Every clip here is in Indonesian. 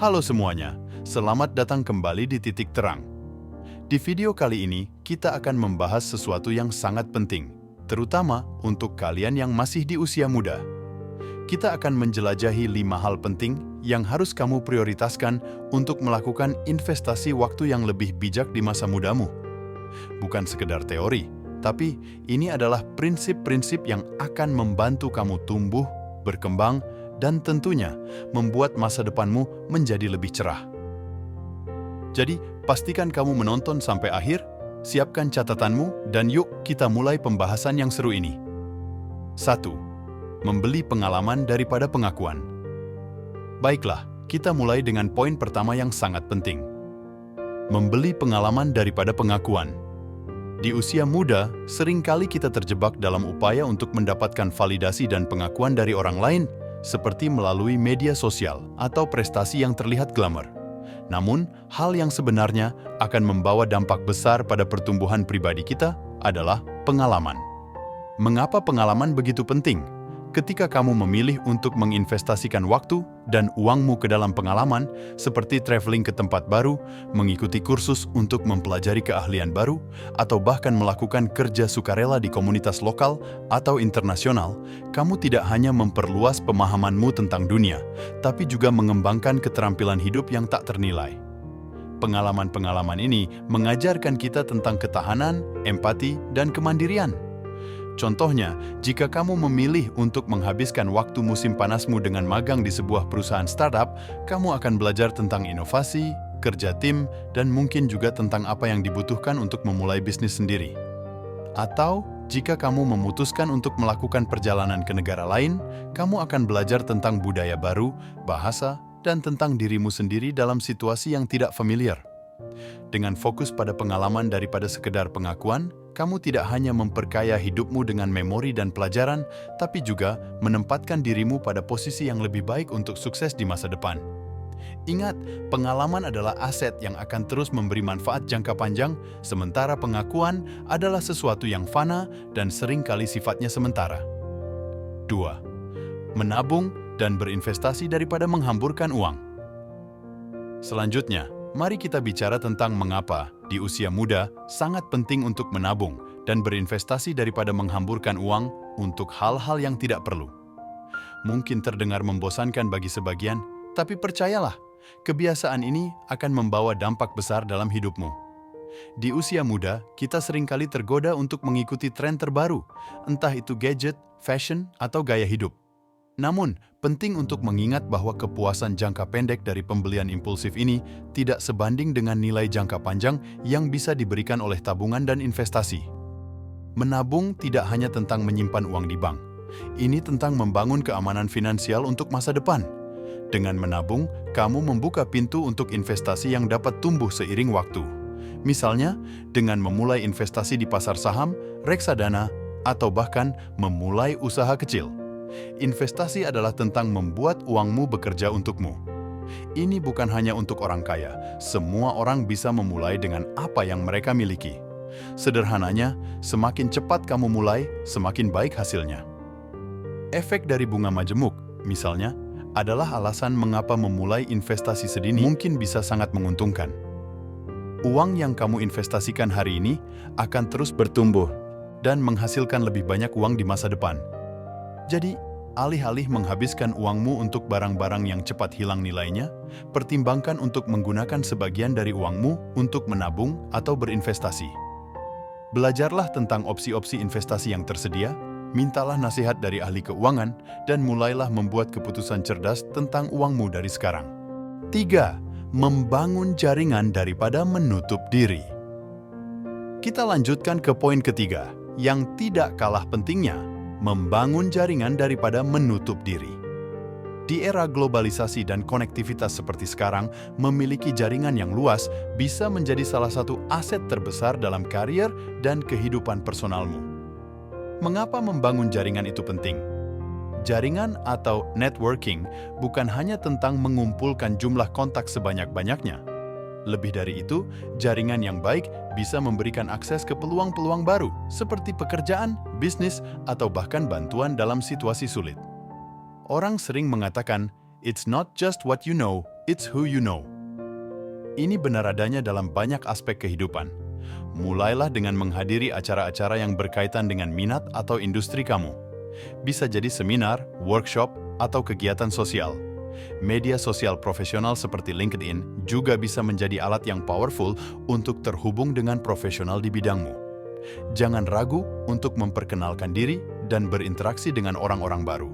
Halo semuanya, selamat datang kembali di Titik Terang. Di video kali ini, kita akan membahas sesuatu yang sangat penting, terutama untuk kalian yang masih di usia muda. Kita akan menjelajahi 5 hal penting yang harus kamu prioritaskan untuk melakukan investasi waktu yang lebih bijak di masa mudamu. Bukan sekedar teori, tapi ini adalah prinsip-prinsip yang akan membantu kamu tumbuh, berkembang, dan tentunya membuat masa depanmu menjadi lebih cerah. Jadi, pastikan kamu menonton sampai akhir, siapkan catatanmu, dan yuk kita mulai pembahasan yang seru ini. 1. Membeli pengalaman daripada pengakuan. Baiklah, kita mulai dengan poin pertama yang sangat penting. Membeli pengalaman daripada pengakuan. Di usia muda, seringkali kita terjebak dalam upaya untuk mendapatkan validasi dan pengakuan dari orang lain, seperti melalui media sosial atau prestasi yang terlihat glamour. Namun, hal yang sebenarnya akan membawa dampak besar pada pertumbuhan pribadi kita adalah pengalaman. Mengapa pengalaman begitu penting? Ketika kamu memilih untuk menginvestasikan waktu dan uangmu ke dalam pengalaman, seperti traveling ke tempat baru, mengikuti kursus untuk mempelajari keahlian baru, atau bahkan melakukan kerja sukarela di komunitas lokal atau internasional, kamu tidak hanya memperluas pemahamanmu tentang dunia, tapi juga mengembangkan keterampilan hidup yang tak ternilai. Pengalaman-pengalaman ini mengajarkan kita tentang ketahanan, empati, dan kemandirian. Contohnya, jika kamu memilih untuk menghabiskan waktu musim panasmu dengan magang di sebuah perusahaan startup, kamu akan belajar tentang inovasi, kerja tim, dan mungkin juga tentang apa yang dibutuhkan untuk memulai bisnis sendiri. Atau, jika kamu memutuskan untuk melakukan perjalanan ke negara lain, kamu akan belajar tentang budaya baru, bahasa, dan tentang dirimu sendiri dalam situasi yang tidak familiar. Dengan fokus pada pengalaman daripada sekedar pengakuan, kamu tidak hanya memperkaya hidupmu dengan memori dan pelajaran, tapi juga menempatkan dirimu pada posisi yang lebih baik untuk sukses di masa depan. Ingat, pengalaman adalah aset yang akan terus memberi manfaat jangka panjang, sementara pengakuan adalah sesuatu yang fana dan seringkali sifatnya sementara. 2. Menabung dan berinvestasi daripada menghamburkan uang. Selanjutnya, mari kita bicara tentang mengapa di usia muda sangat penting untuk menabung dan berinvestasi daripada menghamburkan uang untuk hal-hal yang tidak perlu. Mungkin terdengar membosankan bagi sebagian, tapi percayalah, kebiasaan ini akan membawa dampak besar dalam hidupmu. Di usia muda, kita seringkali tergoda untuk mengikuti tren terbaru, entah itu gadget, fashion, atau gaya hidup. Namun, penting untuk mengingat bahwa kepuasan jangka pendek dari pembelian impulsif ini tidak sebanding dengan nilai jangka panjang yang bisa diberikan oleh tabungan dan investasi. Menabung tidak hanya tentang menyimpan uang di bank. Ini tentang membangun keamanan finansial untuk masa depan. Dengan menabung, kamu membuka pintu untuk investasi yang dapat tumbuh seiring waktu. Misalnya, dengan memulai investasi di pasar saham, reksadana, atau bahkan memulai usaha kecil. Investasi adalah tentang membuat uangmu bekerja untukmu. Ini bukan hanya untuk orang kaya, semua orang bisa memulai dengan apa yang mereka miliki. Sederhananya, semakin cepat kamu mulai, semakin baik hasilnya. Efek dari bunga majemuk, misalnya, adalah alasan mengapa memulai investasi sedini mungkin bisa sangat menguntungkan. Uang yang kamu investasikan hari ini akan terus bertumbuh dan menghasilkan lebih banyak uang di masa depan. Jadi, alih-alih menghabiskan uangmu untuk barang-barang yang cepat hilang nilainya, pertimbangkan untuk menggunakan sebagian dari uangmu untuk menabung atau berinvestasi. Belajarlah tentang opsi-opsi investasi yang tersedia, mintalah nasihat dari ahli keuangan, dan mulailah membuat keputusan cerdas tentang uangmu dari sekarang. 3. Membangun jaringan daripada menutup diri. Kita lanjutkan ke poin ketiga, yang tidak kalah pentingnya, membangun jaringan daripada menutup diri. Di era globalisasi dan konektivitas seperti sekarang, memiliki jaringan yang luas bisa menjadi salah satu aset terbesar dalam karier dan kehidupan personalmu. Mengapa membangun jaringan itu penting? Jaringan atau networking bukan hanya tentang mengumpulkan jumlah kontak sebanyak-banyaknya. Lebih dari itu, jaringan yang baik bisa memberikan akses ke peluang-peluang baru, seperti pekerjaan, bisnis, atau bahkan bantuan dalam situasi sulit. Orang sering mengatakan, "It's not just what you know, It's who you know. Ini benar adanya dalam banyak aspek kehidupan. Mulailah dengan menghadiri acara-acara yang berkaitan dengan minat atau industri kamu. Bisa jadi seminar, workshop, atau kegiatan sosial. Media sosial profesional seperti LinkedIn juga bisa menjadi alat yang powerful untuk terhubung dengan profesional di bidangmu. Jangan ragu untuk memperkenalkan diri dan berinteraksi dengan orang-orang baru.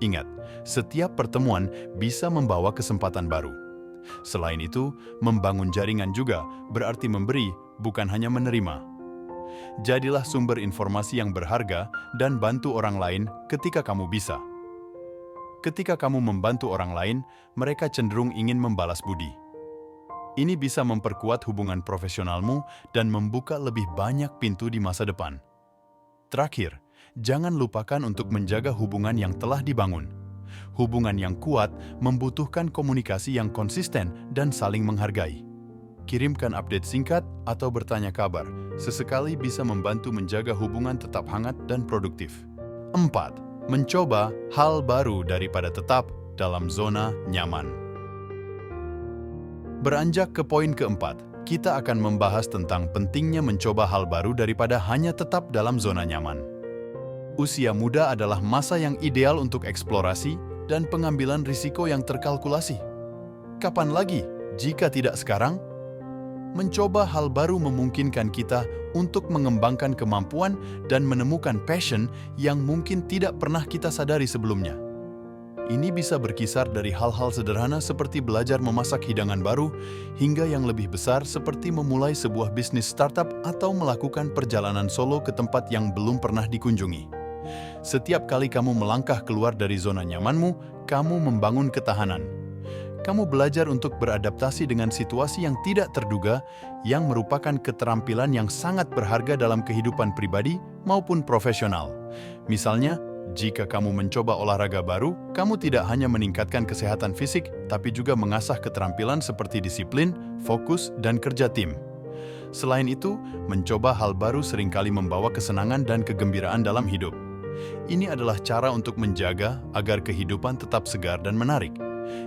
Ingat, setiap pertemuan bisa membawa kesempatan baru. Selain itu, membangun jaringan juga berarti memberi, bukan hanya menerima. Jadilah sumber informasi yang berharga dan bantu orang lain ketika kamu bisa. Ketika kamu membantu orang lain, mereka cenderung ingin membalas budi. Ini bisa memperkuat hubungan profesionalmu dan membuka lebih banyak pintu di masa depan. Terakhir, jangan lupakan untuk menjaga hubungan yang telah dibangun. Hubungan yang kuat membutuhkan komunikasi yang konsisten dan saling menghargai. Kirimkan update singkat atau bertanya kabar, sesekali bisa membantu menjaga hubungan tetap hangat dan produktif. 4. Mencoba hal baru daripada tetap dalam zona nyaman. Beranjak ke poin keempat, kita akan membahas tentang pentingnya mencoba hal baru daripada hanya tetap dalam zona nyaman. Usia muda adalah masa yang ideal untuk eksplorasi dan pengambilan risiko yang terkalkulasi. Kapan lagi jika tidak sekarang? Mencoba hal baru memungkinkan kita untuk mengembangkan kemampuan dan menemukan passion yang mungkin tidak pernah kita sadari sebelumnya. Ini bisa berkisar dari hal-hal sederhana seperti belajar memasak hidangan baru, hingga yang lebih besar seperti memulai sebuah bisnis startup atau melakukan perjalanan solo ke tempat yang belum pernah dikunjungi. Setiap kali kamu melangkah keluar dari zona nyamanmu, kamu membangun ketahanan. Kamu belajar untuk beradaptasi dengan situasi yang tidak terduga, yang merupakan keterampilan yang sangat berharga dalam kehidupan pribadi maupun profesional. Misalnya, jika kamu mencoba olahraga baru, kamu tidak hanya meningkatkan kesehatan fisik, tapi juga mengasah keterampilan seperti disiplin, fokus, dan kerja tim. Selain itu, mencoba hal baru seringkali membawa kesenangan dan kegembiraan dalam hidup. Ini adalah cara untuk menjaga agar kehidupan tetap segar dan menarik,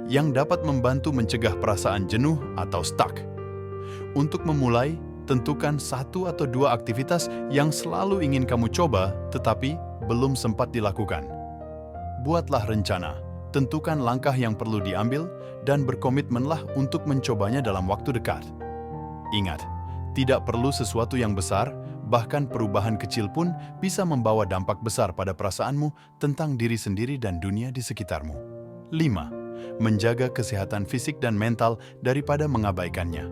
yang dapat membantu mencegah perasaan jenuh atau stuck. Untuk memulai, tentukan 1 atau 2 aktivitas yang selalu ingin kamu coba, tetapi belum sempat dilakukan. Buatlah rencana, tentukan langkah yang perlu diambil, dan berkomitmenlah untuk mencobanya dalam waktu dekat. Ingat, tidak perlu sesuatu yang besar, bahkan perubahan kecil pun bisa membawa dampak besar pada perasaanmu tentang diri sendiri dan dunia di sekitarmu. 5. Menjaga kesehatan fisik dan mental daripada mengabaikannya.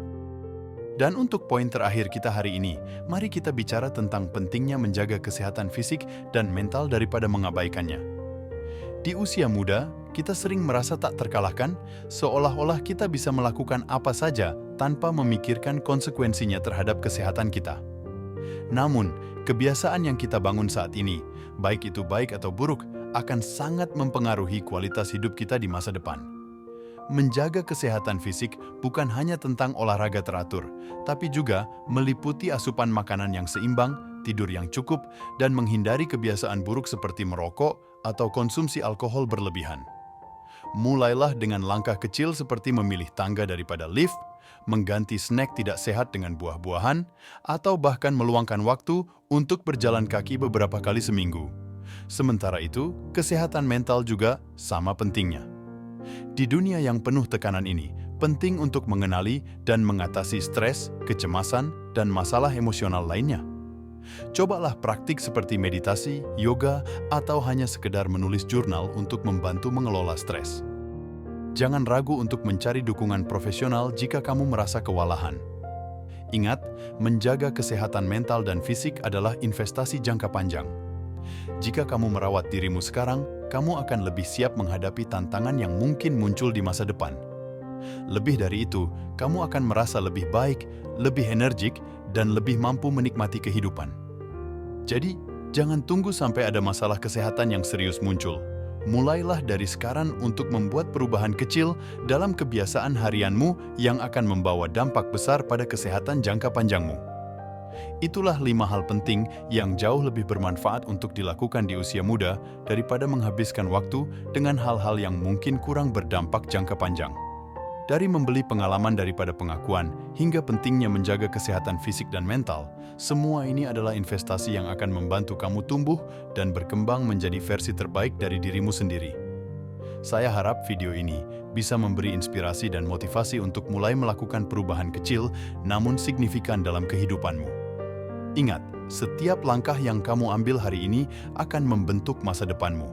Dan untuk poin terakhir kita hari ini, mari kita bicara tentang pentingnya menjaga kesehatan fisik dan mental daripada mengabaikannya. Di usia muda, kita sering merasa tak terkalahkan, seolah-olah kita bisa melakukan apa saja tanpa memikirkan konsekuensinya terhadap kesehatan kita. Namun, kebiasaan yang kita bangun saat ini, baik itu baik atau buruk, akan sangat mempengaruhi kualitas hidup kita di masa depan. Menjaga kesehatan fisik bukan hanya tentang olahraga teratur, tapi juga meliputi asupan makanan yang seimbang, tidur yang cukup, dan menghindari kebiasaan buruk seperti merokok atau konsumsi alkohol berlebihan. Mulailah dengan langkah kecil seperti memilih tangga daripada lift, mengganti snack tidak sehat dengan buah-buahan, atau bahkan meluangkan waktu untuk berjalan kaki beberapa kali seminggu. Sementara itu, kesehatan mental juga sama pentingnya. Di dunia yang penuh tekanan ini, penting untuk mengenali dan mengatasi stres, kecemasan, dan masalah emosional lainnya. Cobalah praktik seperti meditasi, yoga, atau hanya sekedar menulis jurnal untuk membantu mengelola stres. Jangan ragu untuk mencari dukungan profesional jika kamu merasa kewalahan. Ingat, menjaga kesehatan mental dan fisik adalah investasi jangka panjang. Jika kamu merawat dirimu sekarang, kamu akan lebih siap menghadapi tantangan yang mungkin muncul di masa depan. Lebih dari itu, kamu akan merasa lebih baik, lebih energik, dan lebih mampu menikmati kehidupan. Jadi, jangan tunggu sampai ada masalah kesehatan yang serius muncul. Mulailah dari sekarang untuk membuat perubahan kecil dalam kebiasaan harianmu yang akan membawa dampak besar pada kesehatan jangka panjangmu. Itulah 5 hal penting yang jauh lebih bermanfaat untuk dilakukan di usia muda daripada menghabiskan waktu dengan hal-hal yang mungkin kurang berdampak jangka panjang. Dari membeli pengalaman daripada pengakuan, hingga pentingnya menjaga kesehatan fisik dan mental, semua ini adalah investasi yang akan membantu kamu tumbuh dan berkembang menjadi versi terbaik dari dirimu sendiri. Saya harap video ini bisa memberi inspirasi dan motivasi untuk mulai melakukan perubahan kecil namun signifikan dalam kehidupanmu. Ingat, setiap langkah yang kamu ambil hari ini akan membentuk masa depanmu.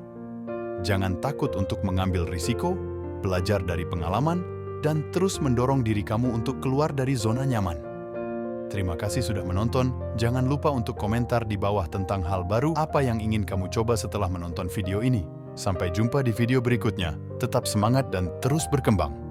Jangan takut untuk mengambil risiko, belajar dari pengalaman, dan terus mendorong diri kamu untuk keluar dari zona nyaman. Terima kasih sudah menonton. Jangan lupa untuk komentar di bawah tentang hal baru apa yang ingin kamu coba setelah menonton video ini. Sampai jumpa di video berikutnya. Tetap semangat dan terus berkembang.